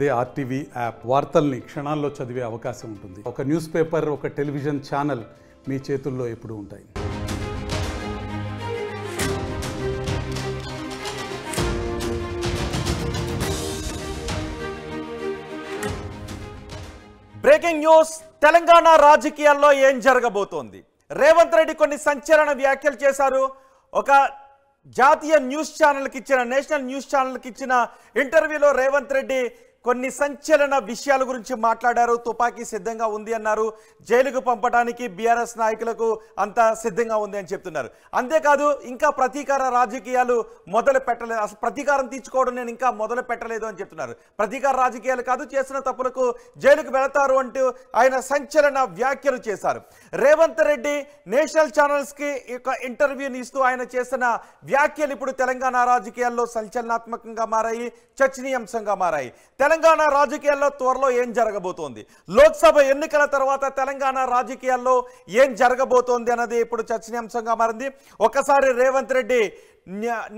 అదే RTV app వార్తల్ని క్షణాల్లో చదివే అవకాశం ఉంటుంది. ఒక న్యూస్ పేపర్, ఒక టెలివిజన్ ఛానల్ మీ చేతుల్లో ఎప్పుడూ ఉంటాయి. Breaking news. తెలంగాణ రాజకీయాల్లో ఏం జరగబోతోంది? రేవంత్ రెడ్డి కొన్ని సంచలన వ్యాఖ్యలు చేశారు. ఒక జాతీయ న్యూస్ ఛానల్కి ఇచ్చిన, నేషనల్ న్యూస్ ఛానల్కి ఇచ్చిన ఇంటర్వ్యూలో రేవంత్ రెడ్డి కొన్ని సంచలన విషయాల గురించి మాట్లాడారు. తుపాకీ సిద్ధంగా ఉంది అన్నారు. జైలుకు పంపడానికి బీఆర్ఎస్ నాయకులకు అంతా సిద్ధంగా ఉంది అని చెప్తున్నారు. అంతేకాదు ఇంకా ప్రతీకార రాజకీయాలు మొదలు పెట్టలేదు, అసలు ప్రతీకారం తీర్చుకోవడం నేను ఇంకా మొదలు పెట్టలేదు అని చెప్తున్నారు. ప్రతీకార రాజకీయాలు కాదు, చేసిన తప్పులకు జైలుకు వెళతారు అంటూ ఆయన సంచలన వ్యాఖ్యలు చేశారు. రేవంత్ రెడ్డి నేషనల్ ఛానల్స్కి ఒక ఇంటర్వ్యూని ఇస్తూ ఆయన చేసిన వ్యాఖ్యలు ఇప్పుడు తెలంగాణ రాజకీయాల్లో సంచలనాత్మకంగా మారాయి, చర్చనీయాంశంగా మారాయి. తెలంగాణ రాజకీయాల్లో త్వరలో ఏం జరగబోతోంది, లోక్సభ ఎన్నికల తర్వాత తెలంగాణ రాజకీయాల్లో ఏం జరగబోతోంది అన్నది ఇప్పుడు చర్చనీయాంశంగా మారింది. ఒక్కసారి రేవంత్ రెడ్డి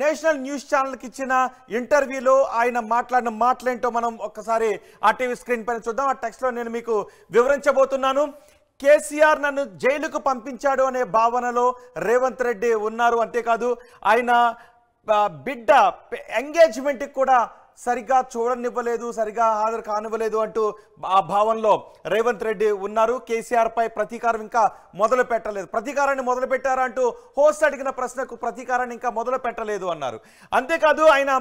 నేషనల్ న్యూస్ ఛానల్కి ఇచ్చిన ఇంటర్వ్యూలో ఆయన మాట్లాడిన మాటలేంటో మనం ఒక్కసారి ఆర్టీవీ స్క్రీన్ పైన చూద్దాం. ఆ టెక్స్ట్లో నేను మీకు వివరించబోతున్నాను. కేసీఆర్ నన్ను జైలుకు పంపించాడు అనే భావనలో రేవంత్ రెడ్డి ఉన్నారు. అంతేకాదు ఆయన బిడ్డ ఎంగేజ్మెంట్కి కూడా సరిగ్గా చూడనివ్వలేదు, సరిగా హాజరు కానివ్వలేదు అంటూ ఆ భావంలో రేవంత్ రెడ్డి ఉన్నారు. కేసీఆర్ పై ప్రతీకారం ఇంకా మొదలు పెట్టలేదు, ప్రతీకారాన్ని మొదలు పెట్టారా అంటూ హోస్ట్ అడిగిన ప్రశ్నకు ప్రతీకారాన్ని ఇంకా మొదలు పెట్టలేదు అన్నారు. అంతేకాదు ఆయన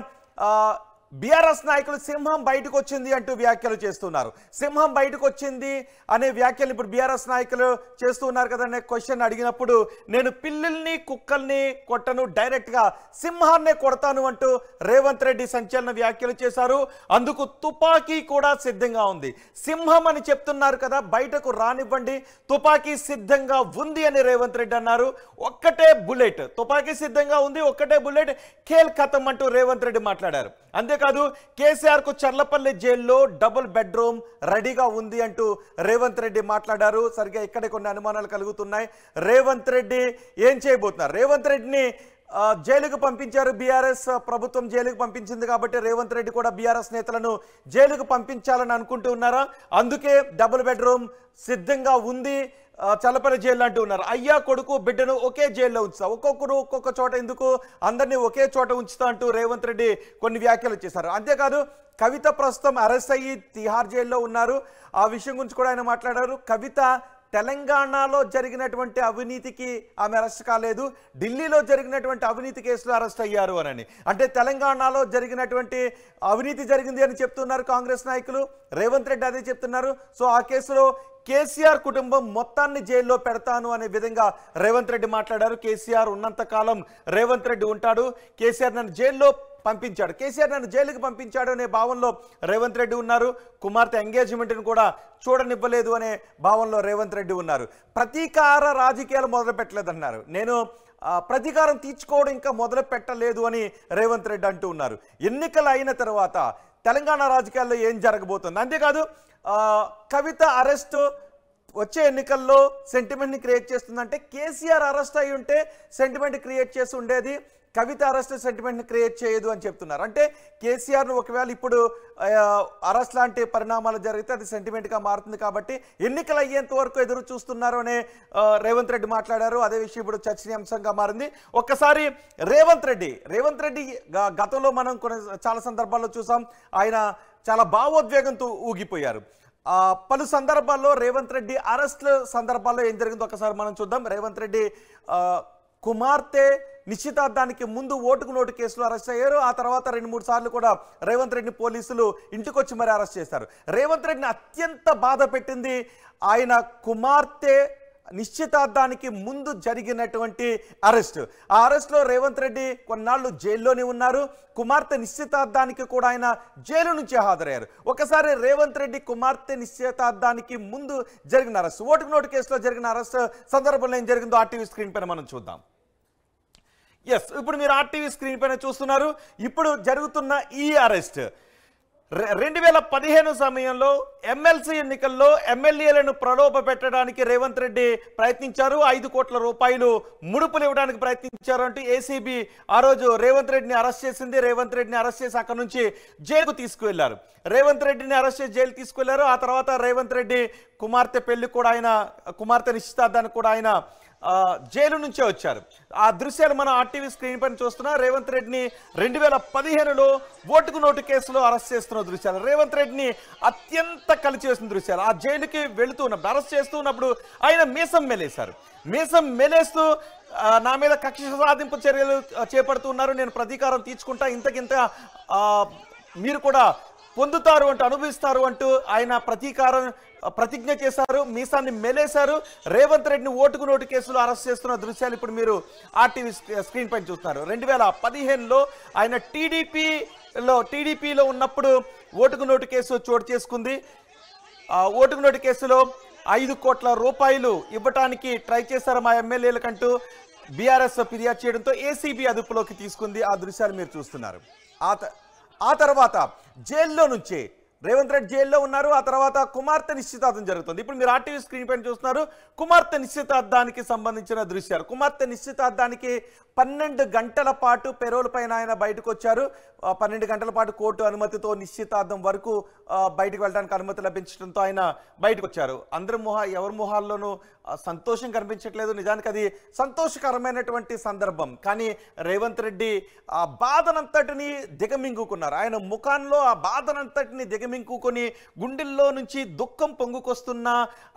బీఆర్ఎస్ నాయకులు సింహం బయటకు వచ్చింది అంటూ వ్యాఖ్యలు చేస్తున్నారు. సింహం బయటకు వచ్చింది అనే వ్యాఖ్యలు ఇప్పుడు బీఆర్ఎస్ నాయకులు చేస్తూ ఉన్నారు కదా అనే క్వశ్చన్ అడిగినప్పుడు నేను పిల్లుల్ని కుక్కల్ని కొట్టను, డైరెక్ట్గా సింహాన్నే కొడతాను అంటూ రేవంత్ రెడ్డి సంచలన వ్యాఖ్యలు చేశారు. అందుకు తుపాకీ కూడా సిద్ధంగా ఉంది. సింహం అని చెప్తున్నారు కదా, బయటకు రానివ్వండి, తుపాకీ సిద్ధంగా ఉంది అని రేవంత్ రెడ్డి అన్నారు. ఒక్కటే బుల్లెట్, తుపాకీ సిద్ధంగా ఉంది, ఒక్కటే బుల్లెట్, ఖేల్ ఖతం అంటూ రేవంత్ రెడ్డి మాట్లాడారు. అంతేకాదు కేసీఆర్ కు చర్లపల్లి జైల్లో డబుల్ బెడ్రూమ్ రెడీగా ఉంది అంటూ రేవంత్ రెడ్డి మాట్లాడారు. సరిగ్గా ఇక్కడే కొన్ని అనుమానాలు కలుగుతున్నాయి. రేవంత్ రెడ్డి ఏం చేయబోతున్నారు? రేవంత్ రెడ్డిని జైలుకు పంపించారు, బీఆర్ఎస్ ప్రభుత్వం జైలుకు పంపించింది కాబట్టి రేవంత్ రెడ్డి కూడా బీఆర్ఎస్ నేతలను జైలుకు పంపించాలని అనుకుంటూ ఉన్నారా? అందుకే డబుల్ బెడ్రూమ్ సిద్ధంగా ఉంది, చల్లపల్లి జైలు అంటూ ఉన్నారు. అయ్యా కొడుకు బిడ్డను ఒకే జైల్లో ఉంచుతా, ఒక్కొక్కరు ఒక్కొక్క చోట ఎందుకు, అందరినీ ఒకే చోట ఉంచుతా అంటూ రేవంత్ రెడ్డి కొన్ని వ్యాఖ్యలు చేశారు. అంతేకాదు కవిత ప్రస్తుతం అరెస్ట్ అయ్యి తిహార్ జైల్లో ఉన్నారు. ఆ విషయం గురించి కూడా ఆయన మాట్లాడారు. కవిత తెలంగాణలో జరిగినటువంటి అవినీతికి ఆమె అరెస్ట్ కాలేదు, ఢిల్లీలో జరిగినటువంటి అవినీతి కేసులో అరెస్ట్ అయ్యారు అని. అంటే తెలంగాణలో జరిగినటువంటి అవినీతి జరిగింది అని చెప్తున్నారు కాంగ్రెస్ నాయకులు, రేవంత్ రెడ్డి అదే చెప్తున్నారు. సో ఆ కేసులో కేసీఆర్ కుటుంబం మొత్తాన్ని జైల్లో పెడతాను అనే విధంగా రేవంత్ రెడ్డి మాట్లాడారు. కేసీఆర్ ఉన్నంత కాలం రేవంత్ రెడ్డి ఉంటాడు, కేసీఆర్ నన్ను జైల్లో పంపించాడు, కేసీఆర్ నన్ను జైలుకి పంపించాడు అనే భావంలో రేవంత్ రెడ్డి ఉన్నారు. కుమార్తె ఎంగేజ్మెంట్ని కూడా చూడనివ్వలేదు అనే భావంలో రేవంత్ రెడ్డి ఉన్నారు. ప్రతీకార రాజకీయాలు మొదలు పెట్టలేదన్నారు. నేను ప్రతీకారం తీర్చుకోవడం ఇంకా మొదలు పెట్టలేదు అని రేవంత్ రెడ్డి అంటూ ఉన్నారు. ఎన్నికలు అయిన తర్వాత తెలంగాణ రాజకీయాల్లో ఏం జరగబోతుంది? అంతేకాదు కవిత అరెస్ట్ వచ్చే ఎన్నికల్లో సెంటిమెంట్ని క్రియేట్ చేస్తుందంటే కేసీఆర్ అరెస్ట్ అయి ఉంటే సెంటిమెంట్ క్రియేట్ చేసి ఉండేది, కవిత అరెస్ట్ సెంటిమెంట్ని క్రియేట్ చేయదు అని చెప్తున్నారు. అంటే కేసీఆర్ను ఒకవేళ ఇప్పుడు అరెస్ట్ లాంటి పరిణామాలు జరిగితే అది సెంటిమెంట్గా మారుతుంది కాబట్టి ఎన్నికలు అయ్యేంత వరకు ఎదురు చూస్తున్నారు అనే రేవంత్ రెడ్డి మాట్లాడారు. అదే విషయం ఇప్పుడు చర్చనీయాంశంగా మారింది. ఒక్కసారి రేవంత్ రెడ్డి గతంలో మనం చాలా సందర్భాల్లో చూసాం, ఆయన చాలా భావోద్వేగంతో ఊగిపోయారు. పలు సందర్భాల్లో రేవంత్ రెడ్డి అరెస్ట్ల సందర్భాల్లో ఏం జరిగిందో ఒకసారి మనం చూద్దాం. రేవంత్ రెడ్డి కుమార్తె నిశ్చితార్థానికి ముందు ఓటుకు నోటు కేసులో అరెస్ట్ అయ్యారు. ఆ తర్వాత 2-3 సార్లు కూడా రేవంత్ రెడ్డిని పోలీసులు ఇంటికొచ్చి మరి అరెస్ట్ చేశారు. రేవంత్ రెడ్డిని అత్యంత బాధ పెట్టింది ఆయన కుమార్తె నిశ్చితార్థానికి ముందు జరిగినటువంటి అరెస్ట్. ఆ అరెస్ట్లో రేవంత్ రెడ్డి కొన్నాళ్ళు జైల్లోనే ఉన్నారు. కుమార్తె నిశ్చితార్థానికి కూడా ఆయన జైలు నుంచి హాజరయ్యారు. ఒకసారి రేవంత్ రెడ్డి కుమార్తె నిశ్చితార్థానికి ముందు జరిగిన అరెస్ట్, ఓటుకు నోటు కేసులో జరిగిన అరెస్ట్ సందర్భంలో ఏం జరిగిందో ఆర్టీవీ స్క్రీన్ పైన మనం చూద్దాం. ఇప్పుడు మీరు ఆర్టీవీ స్క్రీన్ పైన చూస్తున్నారు. ఇప్పుడు జరుగుతున్న ఈ అరెస్ట్ 2015 సమయంలో ఎమ్మెల్సీ ఎన్నికల్లో ఎమ్మెల్యేలను ప్రలోభ పెట్టడానికి రేవంత్ రెడ్డి ప్రయత్నించారు. 5 కోట్ల రూపాయలు ముడుపులు ఇవ్వడానికి ప్రయత్నించారు అంటూ ఏసీబీ ఆ రోజు రేవంత్ రెడ్డిని అరెస్ట్ చేసింది. రేవంత్ రెడ్డిని అరెస్ట్ చేసి అక్కడ నుంచి జైలుకు తీసుకువెళ్లారు. రేవంత్ రెడ్డిని అరెస్ట్ చేసి జైలు తీసుకువెళ్లారు. ఆ తర్వాత రేవంత్ రెడ్డి కుమార్తె పెళ్లి కూడా ఆయన, కుమార్తె నిశ్చితార్థానికి కూడా ఆయన జైలు నుంచే వచ్చారు. ఆ దృశ్యాలు మనం ఆర్టీవీ స్క్రీన్ పైన చూస్తున్నాం. రేవంత్ రెడ్డిని 2015లో ఓటుకు నోటు కేసులో అరెస్ట్ చేస్తున్న దృశ్యాలు, రేవంత్ రెడ్డిని అత్యంత కలిచివేసిన దృశ్యాలు. ఆ జైలుకి వెళుతూ ఉన్నప్పుడు, అరెస్ట్ చేస్తూ ఉన్నప్పుడు ఆయన మీసం మెలేశారు. మీసం మెలేస్తూ నా మీద కక్ష సాధింపు చర్యలు చేపడుతున్నారు, నేను ప్రతీకారం తీర్చుకుంటా, ఇంతకింత మీరు కూడా పొందుతారు అంటూ, అనుభవిస్తారు అంటూ ఆయన ప్రతిజ్ఞ చేశారు. మీసాన్ని మెలేశారు. రేవంత్ రెడ్డిని ఓటుకు నోటు కేసులో అరెస్ట్ చేస్తున్న దృశ్యాలు ఇప్పుడు మీరు ఆర్టీవీ స్క్రీన్ పైన చూస్తున్నారు. 2015లో ఆయన టీడీపీలో ఉన్నప్పుడు ఓటుకు నోటు కేసు చోటు చేసుకుంది. ఓటుకు నోటు కేసులో 5 కోట్ల రూపాయలు ఇవ్వటానికి ట్రై చేశారు మా ఎమ్మెల్యేలకంటూ బీఆర్ఎస్ ఫిర్యాదు చేయడంతో ఏసీబీ అదుపులోకి తీసుకుంది. ఆ దృశ్యాలు మీరు చూస్తున్నారు. ఆ తర్వాత జైల్లో నుంచి రేవంత్ రెడ్డి జైల్లో ఉన్నారు. ఆ తర్వాత కుమార్తె నిశ్చితార్థం జరుగుతుంది. ఇప్పుడు మీరు ఆర్టీవీ స్క్రీన్ పైన చూస్తున్నారు కుమార్తె నిశ్చితార్థానికి సంబంధించిన దృశ్యాలు. కుమార్తె నిశ్చితార్థానికి 12 గంటల పాటు పెరోల్ పైన ఆయన బయటకు వచ్చారు. 12 గంటల పాటు కోర్టు అనుమతితో నిశ్చితార్థం వరకు బయటకు వెళ్ళడానికి అనుమతి లభించడంతో ఆయన బయటకు వచ్చారు. ఎవరి మొహాల్లోనూ సంతోషం కనిపించట్లేదు. నిజానికి అది సంతోషకరమైనటువంటి సందర్భం. కానీ రేవంత్ రెడ్డి ఆ బాధనంతటిని దిగమింగుకున్నారు. ఆయన ముఖంలో ఆ బాధనంతటిని దిగమింగుకొని గుండెల్లో నుంచి దుఃఖం పొంగుకొస్తున్న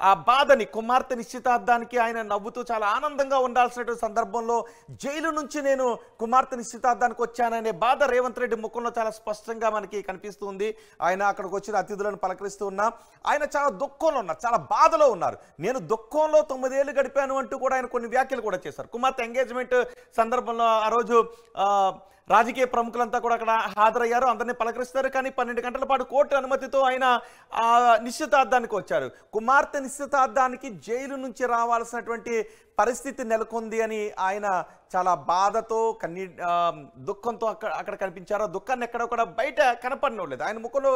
ఆ బాధని, కుమార్తె నిశ్చితార్థానికి ఆయన నవ్వుతూ చాలా ఆనందంగా ఉండాల్సినటువంటి సందర్భంలో జైలు నుంచి నేను కుమార్తె నిశ్చితార్థానికి వచ్చాననే బాధ రేవంత్ రెడ్డి ముఖంలో చాలా స్పష్టంగా మనకి కనిపిస్తుంది. ఆయన అక్కడికి వచ్చిన అతిథులను పలకరిస్తూ ఉన్నా ఆయన చాలా దుఃఖంలో ఉన్నారు, చాలా బాధలో ఉన్నారు. నేను దుఃఖంలో 9 ఏళ్ళు గడిపాను అంటూ కూడా ఆయన కొన్ని వ్యాఖ్యలు కూడా చేశారు. కుమార్తె ఎంగేజ్మెంట్ సందర్భంలో ఆ రోజు రాజకీయ ప్రముఖులంతా కూడా అక్కడ హాజరయ్యారు, అందరినీ పలకరిస్తారు. కానీ 12 గంటల పాటు కోర్టు అనుమతితో ఆయన నిశ్చితార్థానికి వచ్చారు. కుమార్తె నిశ్చితార్థానికి జైలు నుంచి రావాల్సినటువంటి పరిస్థితి నెలకొంది అని ఆయన చాలా బాధతో దుఃఖంతో అక్కడ కనిపించారు. దుఃఖాన్ని ఎక్కడ కూడా బయట కనపడలేదు. ఆయన ముఖంలో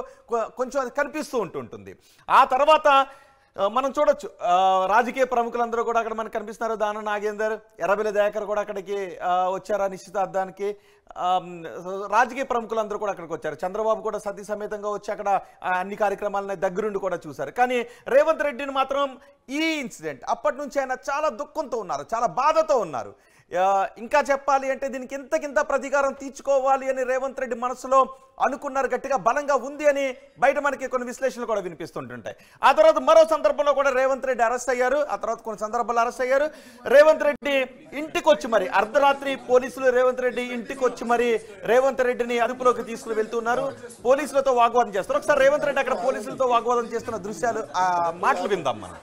కొంచెం అది కనిపిస్తూ ఉంటుంది. ఆ తర్వాత మనం చూడొచ్చు రాజకీయ ప్రముఖులందరూ కూడా అక్కడ మనకు కనిపిస్తున్నారు. దానం నాగేందర్, ఎర్రబెల్లి దయాకర్ కూడా అక్కడికి వచ్చారు నిశ్చితార్థానికి. రాజకీయ ప్రముఖులందరూ కూడా అక్కడికి వచ్చారు. చంద్రబాబు కూడా సతీ సమేతంగా వచ్చి అక్కడ అన్ని కార్యక్రమాలను దగ్గరుండి కూడా చూశారు. కానీ రేవంత్ రెడ్డిని మాత్రం ఈ ఇన్సిడెంట్ అప్పటి నుంచి ఆయన చాలా దుఃఖంతో ఉన్నారు, చాలా బాధతో ఉన్నారు. ఇంకా చెప్పాలి అంటే దీనికి ఇంతకింత ప్రతీకారం తీర్చుకోవాలి అని రేవంత్ రెడ్డి మనసులో అనుకున్నారు, గట్టిగా బలంగా ఉంది అని బయట మనకి కొన్ని విశ్లేషణలు కూడా వినిపిస్తుంటుంటాయి. ఆ తర్వాత మరో సందర్భంలో కూడా రేవంత్ రెడ్డి అరెస్ట్ అయ్యారు. ఆ తర్వాత కొన్ని సందర్భాల్లో అరెస్ట్ అయ్యారు. రేవంత్ రెడ్డి ఇంటికి వచ్చి మరి అర్ధరాత్రి పోలీసులు రేవంత్ రెడ్డి ఇంటికి వచ్చి మరి రేవంత్ రెడ్డిని అదుపులోకి తీసుకుని వెళ్తున్నారు. పోలీసులతో వాగ్వాదం చేస్తారు. ఒకసారి రేవంత్ రెడ్డి అక్కడ పోలీసులతో వాగ్వాదం చేస్తున్న దృశ్యాలు, ఆ మాటలు విందాం మనం.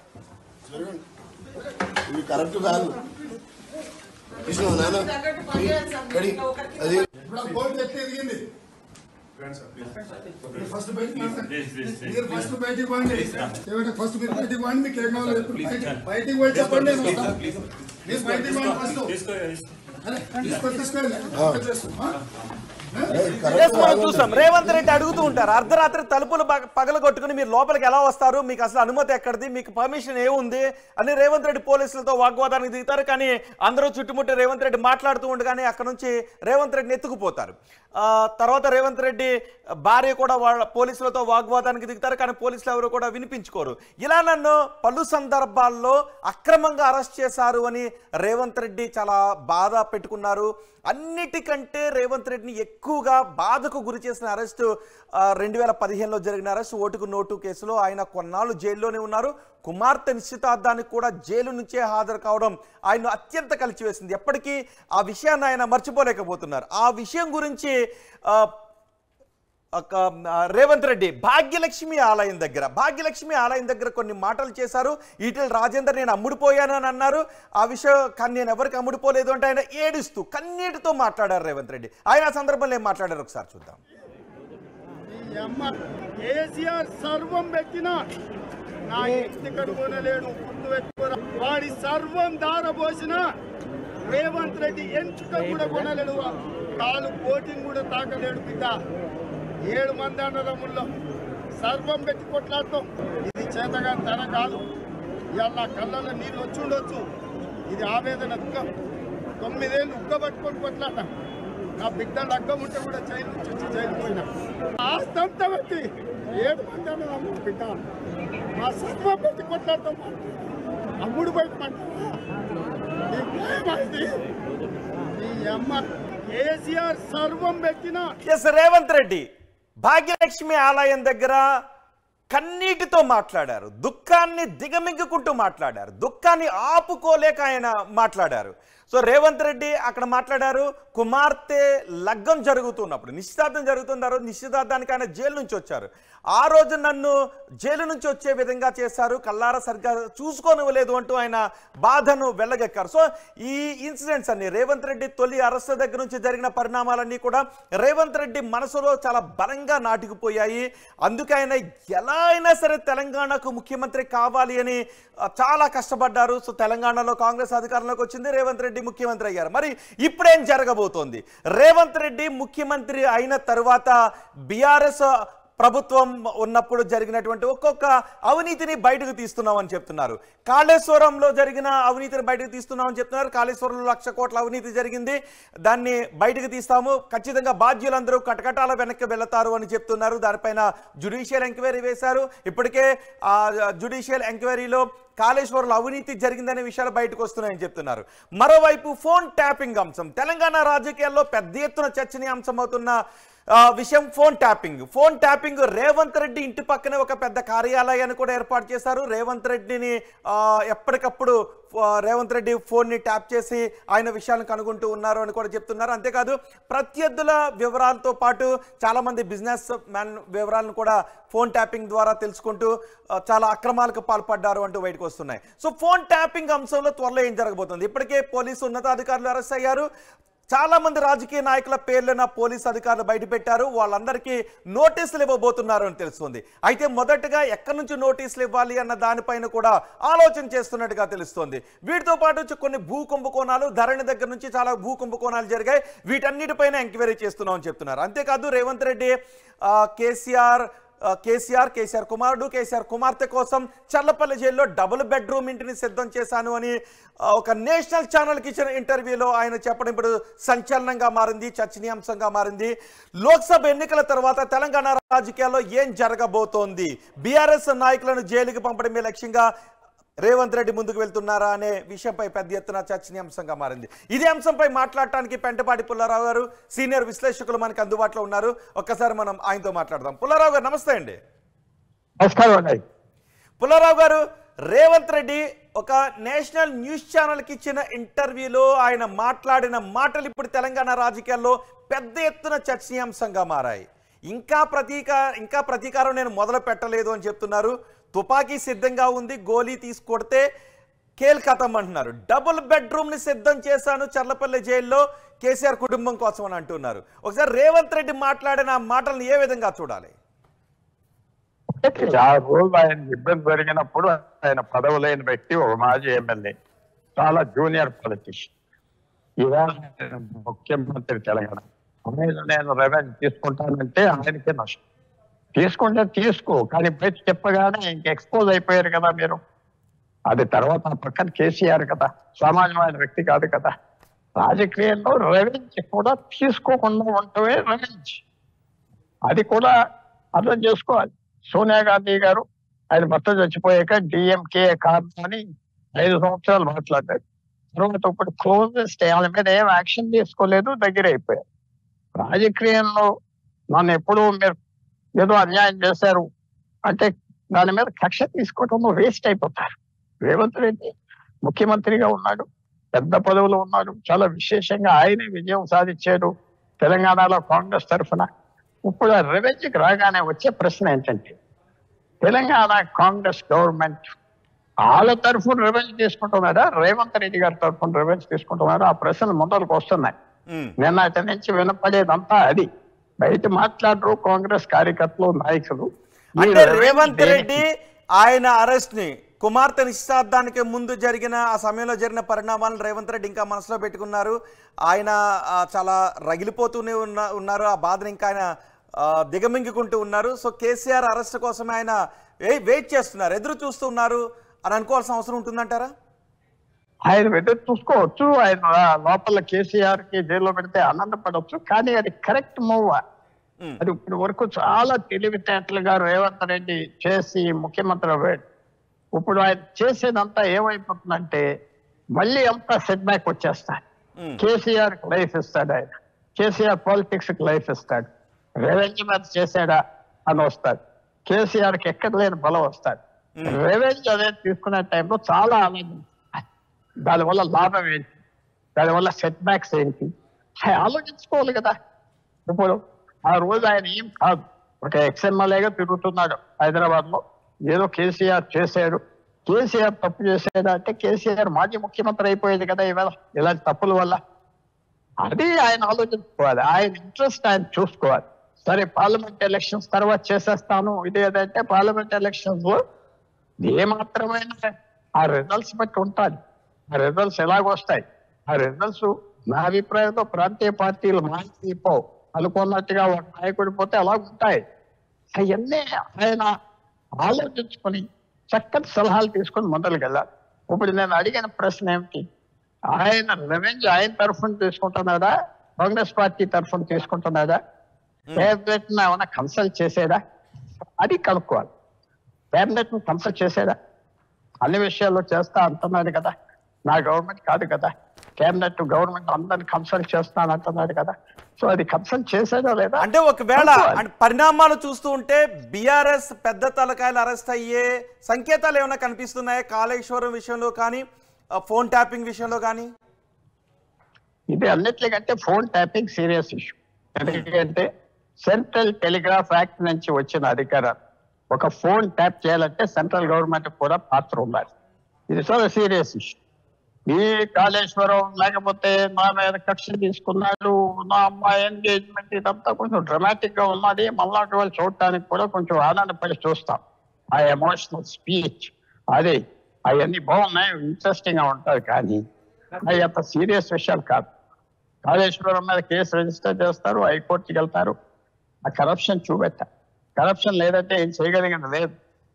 ఫస్ట్ బయటికి పండి, ఫస్ట్ మీరు బయటికి పండి, మీకు ఏం కావాలి బయటికి పోయి చెప్పండి. మీరు బయటికి మనం చూసాం రేవంత్ రెడ్డి అడుగుతూ ఉంటారు, అర్ధరాత్రి తలుపులు పగల కొట్టుకుని మీరు లోపలికి ఎలా వస్తారు, మీకు అసలు అనుమతి ఎక్కడిది, మీకు పర్మిషన్ ఏముంది అని రేవంత్ రెడ్డి పోలీసులతో వాగ్వాదానికి దిగుతారు. కానీ అందరూ చుట్టుముట్టి రేవంత్ రెడ్డి మాట్లాడుతూ ఉండగానే అక్కడ నుంచి రేవంత్ రెడ్డిని ఎత్తుకుపోతారు. తర్వాత రేవంత్ రెడ్డి భార్య కూడా వాళ్ళ పోలీసులతో వాగ్వాదానికి దిగుతారు. కానీ పోలీసులు ఎవరు కూడా వినిపించుకోరు. ఇలా నన్ను పలు సందర్భాల్లో అక్రమంగా అరెస్ట్ చేశారు అని రేవంత్ రెడ్డి చాలా బాధ పెట్టుకున్నారు. అన్నిటికంటే రేవంత్ రెడ్డిని ఎక్కువగా బాధకు గురి చేసిన అరెస్టు 2015లో జరిగిన అరెస్టు, ఓటుకు నోటు కేసులో ఆయన కొన్నాళ్ళు జైల్లోనే ఉన్నారు. కుమార్తె నిశ్చితార్థానికి కూడా జైలు నుంచే హాజరు కావడం ఆయన అత్యంత కలిచివేసింది. ఎప్పటికీ ఆ విషయాన్ని ఆయన మర్చిపోలేకపోతున్నారు. ఆ విషయం గురించి రేవంత్ రెడ్డి భాగ్యలక్ష్మి ఆలయం దగ్గర కొన్ని మాటలు చేశారు. ఈటెల రాజేందర్ నేను అమ్ముడుపోయానని అన్నారు. ఆ విషయం కానీ నేను ఎవరికి అమ్ముడుపోలేదు అంటే ఆయన ఏడుస్తూ కన్నీటితో మాట్లాడారు రేవంత్ రెడ్డి. ఆయన ఆ సందర్భంలో ఏం మాట్లాడారు ఒకసారి చూద్దాం. కేసీఆర్ సర్వం పెట్టినా నా ఇంటి కడుగొనలేడు, గుర్తు పెట్టుకోరా. వాడి సర్వం దారబోసిన రేవంత్ రెడ్డి ఎంచుక కూడా కొనలేడు, కాలు కోటింగ్ కూడా తాకలేడు బిడ్డ. 7 మంది అన్నదమ్ముల్లో సర్వం పెట్టి కొట్లాడతాం. ఇది చేతగా తన కాదు. ఇవాళ నా కళ్ళల్లో నీళ్ళు వచ్చి ఉండొచ్చు. ఇది ఆవేదన దుఃఖం. 9 ఏళ్ళు ఉగ్గబట్టుకొని కొట్లాడినా. నా బిడ్డలు అగ్గం ఉంటే కూడా జైలు నుంచి వచ్చి జైలు పోయినా. ఆస్తంత పెట్టి 7 మంది అన్నదమ్ములు బిడ్డ మా సర్వం పెట్టి కొట్లాడతాం. అమ్ముడు బయటమంటావా? ఈ అమ్మ కేసీఆర్ సర్వం పెట్టిన రేవంత్ రెడ్డి భాగ్యలక్ష్మి ఆలయం దగ్గర కన్నీటితో మాట్లాడారు. దుఃఖాన్ని దిగమింగుకుంటూ మాట్లాడారు. దుఃఖాన్ని ఆపుకోలేక ఆయన మాట్లాడారు. సో రేవంత్ రెడ్డి అక్కడ మాట్లాడారు. కుమార్తె లగ్గం జరుగుతున్నప్పుడు, నిశ్చితార్థం జరుగుతుంది. ఆ రోజు నిశ్చితార్థానికి ఆయన జైలు నుంచి వచ్చారు. ఆ రోజు నన్ను జైలు నుంచి వచ్చే విధంగా చేశారు, కల్లారా సరిగ్గా చూసుకోనివ్వలేదు అంటూ ఆయన బాధను వెళ్ళగక్కారు. సో ఈ ఇన్సిడెంట్స్ అన్ని రేవంత్ రెడ్డి తొలి అరెస్ట్ దగ్గర నుంచి జరిగిన పరిణామాలన్నీ కూడా రేవంత్ రెడ్డి మనసులో చాలా బలంగా నాటుకుపోయాయి. అందుకే ఆయన ఎలా అయినా సరే తెలంగాణకు ముఖ్యమంత్రి కావాలి అని చాలా కష్టపడ్డారు. సో తెలంగాణలో కాంగ్రెస్ అధికారంలోకి వచ్చింది, రేవంత్ రెడ్డి ముఖ్యమంత్రి అయ్యారు. మరి ఇప్పుడేం జరగబోతోంది? రేవంత్ రెడ్డి ముఖ్యమంత్రి అయిన తరువాత బీఆర్ఎస్ ప్రభుత్వం ఉన్నప్పుడు జరిగినటువంటి ఒక్కొక్క అవినీతిని బయటకు తీస్తున్నామని చెప్తున్నారు. కాళేశ్వరంలో జరిగిన అవినీతిని బయటకు తీస్తున్నామని చెప్తున్నారు. కాళేశ్వరంలో 1,00,000 కోట్ల అవినీతి జరిగింది, దాన్ని బయటకు తీస్తాము, ఖచ్చితంగా బాధ్యులందరూ కటకటాల వెనక్కి వెళతారు అని చెప్తున్నారు. దానిపైన జ్యుడిషియల్ ఎంక్వైరీ వేశారు. ఇప్పటికే ఆ జ్యుడిషియల్ ఎంక్వైరీలో కాళేశ్వరంలో అవినీతి జరిగిందనే విషయాలు బయటకు వస్తున్నాయని చెప్తున్నారు. మరోవైపు ఫోన్ ట్యాపింగ్ అంశం తెలంగాణ రాజకీయాల్లో పెద్ద ఎత్తున చర్చనీయాంశం అవుతున్న విషయం ఫోన్ ట్యాపింగ్ రేవంత్ రెడ్డి ఇంటి పక్కనే ఒక పెద్ద కార్యాలయాన్ని కూడా ఏర్పాటు చేశారు. రేవంత్ రెడ్డిని ఎప్పటికప్పుడు రేవంత్ రెడ్డి ఫోన్ని ట్యాప్ చేసి ఆయన విషయాలను కనుగొంటూ ఉన్నారు అని కూడా చెప్తున్నారు. అంతేకాదు ప్రత్యర్థుల వివరాలతో పాటు చాలామంది బిజినెస్ మ్యాన్ వివరాలను కూడా ఫోన్ ట్యాపింగ్ ద్వారా తెలుసుకుంటూ చాలా అక్రమాలకు పాల్పడ్డారు అంటూ బయటకు వస్తున్నాయి. సో ఫోన్ ట్యాపింగ్ అంశంలో త్వరలో ఏం జరగబోతుంది? ఇప్పటికే పోలీసు ఉన్నతాధికారులు అరెస్ట్ అయ్యారు. చాలా మంది రాజకీయ నాయకుల పేర్లను పోలీసు అధికారులు బయటపెట్టారు. వాళ్ళందరికీ నోటీసులు ఇవ్వబోతున్నారు అని తెలుస్తుంది. అయితే మొదటగా ఎక్కడి నుంచి నోటీసులు ఇవ్వాలి అన్న దానిపైన కూడా ఆలోచన చేస్తున్నట్టుగా తెలుస్తోంది. వీటితో పాటు కొన్ని భూ కుంభకోణాలు, ధరణి దగ్గర నుంచి చాలా భూ కుంభకోణాలు జరిగాయి. వీటన్నిటిపైన ఎంక్వైరీ చేస్తున్నామని చెప్తున్నారు. అంతేకాదు రేవంత్ రెడ్డి కేసీఆర్ కుమార్తె కోసం చల్లపల్లి జైల్లో డబుల్ బెడ్రూమ్ ఇంటిని సిద్ధం చేశాను అని ఒక నేషనల్ ఛానల్కి ఇచ్చిన ఇంటర్వ్యూలో ఆయన చెప్పడం ఇప్పుడు సంచలనంగా మారింది, చర్చనీయాంశంగా మారింది. లోక్సభ ఎన్నికల తర్వాత తెలంగాణ రాజకీయాల్లో ఏం జరగబోతోంది? బీఆర్ఎస్ నాయకులను జైలుకి పంపడమే లక్ష్యంగా రేవంత్ రెడ్డి ముందుకు వెళ్తున్నారా అనే విషయంపై పెద్ద ఎత్తున చర్చనీయాంశంగా మారింది. ఇదే అంశంపై మాట్లాడటానికి పెంటపాటి పుల్లారావు గారు సీనియర్ విశ్లేషకులు మనకు అందుబాటులో ఉన్నారు. ఒక్కసారి మనం ఆయనతో మాట్లాడదాం. పుల్లారావు గారు నమస్తే అండి. నమస్కారం. పుల్లారావు గారు, రేవంత్ రెడ్డి ఒక నేషనల్ న్యూస్ ఛానల్కి ఇచ్చిన ఇంటర్వ్యూలో ఆయన మాట్లాడిన మాటలు ఇప్పుడు తెలంగాణ రాజకీయాల్లో పెద్ద ఎత్తున చర్చనీయాంశంగా మారాయి. ఇంకా ప్రతీకారం నేను మొదలు పెట్టలేదు అని చెప్తున్నారు. తుపాకీ సిద్ధంగా ఉంది, గోలీ తీసుకొడితే కేల్ కథం అంటున్నారు. డబుల్ బెడ్రూమ్ ని సిద్ధం చేశాను చర్లపల్లి జైల్లో కేసీఆర్ కుటుంబం కోసం అని అంటున్నారు. ఒకసారి రేవంత్ రెడ్డి మాట్లాడిన మాటలను ఏ విధంగా చూడాలి? ఆ రోజు ఆయన ఇబ్బంది జరిగినప్పుడు ఆయన పదవులైన వ్యక్తి ఒక మాజీ ఎమ్మెల్యే, చాలా జూనియర్ పొలిటీషియన్. ఇవాళ ముఖ్యమంత్రి తెలంగాణ. నేను రెవెన్యూ తీసుకుంటానంటే ఆయనకే నష్టం. తీసుకుంటే తీసుకో, కానీ బయట చెప్పగానే ఇంక ఎక్స్పోజ్ అయిపోయారు కదా మీరు. అది తర్వాత పక్కన కేసీఆర్ కదా, సామాన్యమైన వ్యక్తి కాదు కదా. రాజకీయాల్లో రెవెన్యూ కూడా తీసుకోకుండా ఉండటమే రెవెన్యూ. అది కూడా అర్థం చేసుకోవాలి. సోనియా గాంధీ గారు ఆయన భర్త చచ్చిపోయాక డిఎంకే కారణం అని 5 సంవత్సరాలు మాట్లాడారు. తర్వాత ఇప్పుడు క్లోజెస్ట్ వాళ్ళ మీద ఏం యాక్షన్ తీసుకోలేదు, దగ్గర అయిపోయారు. రాజకీయంలో నన్ను ఎప్పుడూ మీరు ఏదో అన్యాయం చేశారు అంటే దాని మీద కక్ష తీసుకోవటంలో వేస్ట్ అయిపోతారు. రేవంత్ రెడ్డి ముఖ్యమంత్రిగా ఉన్నాడు, పెద్ద పదవులు ఉన్నాడు, చాలా విశేషంగా ఆయనే విజయం సాధించాడు తెలంగాణలో కాంగ్రెస్ తరఫున. ఇప్పుడు రెవెన్యూకి రాగానే వచ్చే ప్రశ్న ఏంటంటే, తెలంగాణ కాంగ్రెస్ గవర్నమెంట్ వాళ్ళ తరఫున రెవెన్యూ తీసుకుంటున్నారా, రేవంత్ రెడ్డి గారి తరఫున రెవెన్యూ తీసుకుంటున్నారా? ఆ ప్రశ్నలు ముందరకు వస్తున్నాయి. నిన్నటి నుంచి వినపడేదంతా అది. బయట మాట్లాడరు కాంగ్రెస్ కార్యకర్తలు, నాయకులు. అంటే రేవంత్ రెడ్డి ఆయన అరెస్ట్ ని, కుమార్తె నిశ్చితార్థానికి ముందు జరిగిన ఆ సమయంలో జరిగిన పరిణామాలను రేవంత్ రెడ్డి ఇంకా మనసులో పెట్టుకున్నారు. ఆయన చాలా రగిలిపోతూనే ఉన్నారు. ఆ బాధను ఇంకా ఆయన దిగమింగుకుంటూ ఉన్నారు. సో కేసీఆర్ అరెస్ట్ కోసం ఆయన వెయిట్ చేస్తున్నారు, ఎదురు చూస్తున్నారు అని అనుకోవాల్సిన అవసరం ఉంటుందంటారా? ఆయన ఎదురు చూసుకోవచ్చు, ఆయన లోపల కేసీఆర్ కి జైల్లో పెడితే ఆనందపడవచ్చు, కానీ అది కరెక్ట్ మూవ్. అది ఇప్పుడు వరకు చాలా తెలివితేటలుగా రేవంత్ రెడ్డి చేసి ముఖ్యమంత్రి అవ్వాడు. ఇప్పుడు ఆయన చేసేదంతా ఏమైపోతుందంటే మళ్ళీ అంతా సెట్ బ్యాక్ వచ్చేస్తాడు. కేసీఆర్ కి లైఫ్ ఇస్తాడు, ఆయన కేసీఆర్ పాలిటిక్స్ కి లైఫ్ ఇస్తాడు. రెవెన్యూ మీద చేశాడా అని వస్తాడు, కేసీఆర్ కి ఎక్కడ లేని బలం వస్తాడు. రెవెన్యూ అనేది తీసుకునే టైంలో చాలా ఆలోచన, దానివల్ల లాభం ఏంటి, దానివల్ల సెట్ బ్యాక్స్ ఏంటి ఆలోచించుకోవాలి కదా. ఇప్పుడు ఆ రోజు ఆయన ఏం కాదు, ఒక ఎక్స్ఎమ్మెల్యేగా తిరుగుతున్నాడు హైదరాబాద్ లో, ఏదో కేసీఆర్ చేశాడు, కేసీఆర్ తప్పు చేశాడు అంటే కేసీఆర్ మాజీ ముఖ్యమంత్రి అయిపోయేది కదా ఇవాళ ఇలాంటి తప్పుల వల్ల. అది ఆయన ఆలోచించుకోవాలి, ఆయన ఇంట్రెస్ట్ ఆయన చూసుకోవాలి. సరే పార్లమెంట్ ఎలక్షన్స్ తర్వాత చేసేస్తాను ఇది ఏదంటే పార్లమెంట్ ఎలక్షన్స్ లో ఏమాత్రమైన ఆ రిజల్ట్స్ బట్టి ఉంటుంది. ఆ రిజల్ట్స్ ఎలాగొస్తాయి, ఆ రిజల్ట్స్ నా అభిప్రాయంలో ప్రాంతీయ పార్టీలు మారిపో అనుకున్నట్టుగా ఒక నాయకుడు పోతే అలా ఉంటాయి. అవన్నీ ఆయన ఆలోచించుకొని చక్కటి సలహాలు తీసుకొని మొదలుకు వెళ్ళాలి. ఇప్పుడు నేను అడిగిన ప్రశ్న ఏమిటి, ఆయన రెవెన్యూ ఆయన తరఫున తీసుకుంటున్నాడా, కాంగ్రెస్ పార్టీ తరఫున తీసుకుంటున్నాడా, క్యాబినెట్ ఏమైనా కన్సల్ట్ చేసేదా, అది కనుక్కోవాలి. క్యాబినెట్ ను కన్సల్ట్ చేసేదా, అన్ని విషయాల్లో చేస్తా అంటున్నాడు కదా, నా గవర్నమెంట్ కాదు కదా, క్యాబినెట్ గవర్నమెంట్ అందరిని కన్సల్ట్ చేస్తాను అంటున్నాడు కదా. సో అది కన్సల్ట్ చేసేదా లేదా అంటే ఒకవేళ పరిణామాలు చూస్తూ ఉంటే బీఆర్ఎస్ పెద్ద తలకాయలు అరెస్ట్ అయ్యే సంకేతాలు ఏమైనా కనిపిస్తున్నాయా కాళేశ్వరం విషయంలో కానీ ఫోన్ ట్యాపింగ్ విషయంలో కానీ? ఇది అన్నిటికంటే ఫోన్ ట్యాపింగ్ సీరియస్ ఇష్యూ. ఎందుకంటే సెంట్రల్ టెలిగ్రాఫ్ యాక్ట్ నుంచి వచ్చిన అధికారాలు, ఒక ఫోన్ ట్యాప్ చేయాలంటే సెంట్రల్ గవర్నమెంట్ కూడా పాత్ర ఉండాలి. ఇది చాలా సీరియస్ ఇష్యూ. ఈ కాళేశ్వరం లేకపోతే నా మీద కక్ష తీసుకున్నాడు, నా అమ్మాయి ఎంగేజ్మెంట్, ఇదంతా కొంచెం డ్రమాటిక్ గా ఉన్నది. మళ్ళాటి వాళ్ళు చూడటానికి కూడా కొంచెం ఆనందపడి చూస్తాం. ఆ ఎమోషనల్ స్పీచ్ అది అవన్నీ బాగున్నాయి, ఇంట్రెస్టింగ్ గా ఉంటాయి, కానీ అవి అంత సీరియస్ విషయాలు కాదు. కాళేశ్వరం మీద కేసు రిజిస్టర్ చేస్తారు, హైకోర్టుకి వెళ్తారు, ఆ కరప్షన్ చూపెట్టారు. కరప్షన్ లేదంటే ఏం చేయగలిగింది లేదు.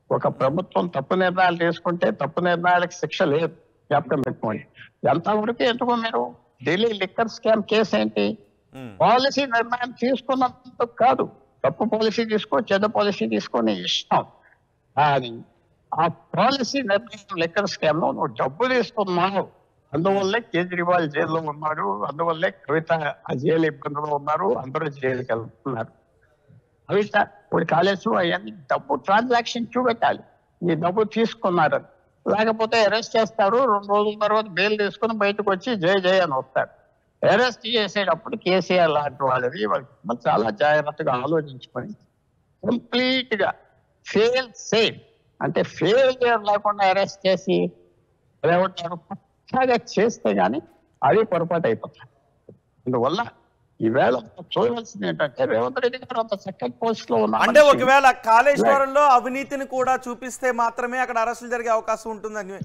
ఒక ప్రభుత్వం తప్పు నిర్ణయాలు తీసుకుంటే తప్పు నిర్ణయాలకు శిక్ష లేదు, జ్ఞాపకం పెట్టుకోండి. ఎంతవరకు ఎందుకో మీరు ఢిల్లీ లిక్కర్ స్కామ్ కేసు ఏంటి, పాలసీ నిర్ణయం తీసుకున్నందుకు కాదు, తప్పు పాలసీ తీసుకో చెడ్డ పాలసీ తీసుకొని ఇష్టం, కానీ ఆ పాలసీ నిర్ణయం లిక్కర్ స్కామ్ లో నువ్వు డబ్బు తీసుకున్నావు, అందువల్లే కేజ్రీవాల్ జైల్లో ఉన్నాడు, అందువల్లే కవిత ఆ జైలు ఇబ్బందులు ఉన్నారు, అందరూ జైలుకి వెళ్తున్నారు. కవిత ఇప్పుడు కాళేశ్వరం అవన్నీ డబ్బు ట్రాన్సాక్షన్ చూపెట్టాలి, ఈ డబ్బు తీసుకున్నారని. లేకపోతే అరెస్ట్ చేస్తారు, 2 రోజుల తర్వాత బెయిల్ తీసుకుని బయటకు వచ్చి జై జై అని వస్తారు. అరెస్ట్ చేసేటప్పుడు కేసీఆర్ లాంటి వాళ్ళని చాలా జాగ్రత్తగా ఆలోచించుకొని కంప్లీట్ గా ఫెయిల్ సేఫ్ అంటే ఫెయిలియర్ లేకుండా అరెస్ట్ చేసి ఏమంటారు పచ్చాగా చేస్తే గానీ అది పొరపాటు అయిపోతుంది. అందువల్ల ఈవేళ చూడవలసింది ఏంటంటే రేవంత్ రెడ్డి గారు అంత చక్కటి పోస్ట్ లో ఉన్నారు. అంటే ఒకవేళ కాళేశ్వరంలో అవినీతిని కూడా చూపిస్తే మాత్రమే అక్కడ అరెస్టులు జరిగే అవకాశం ఉంటుందని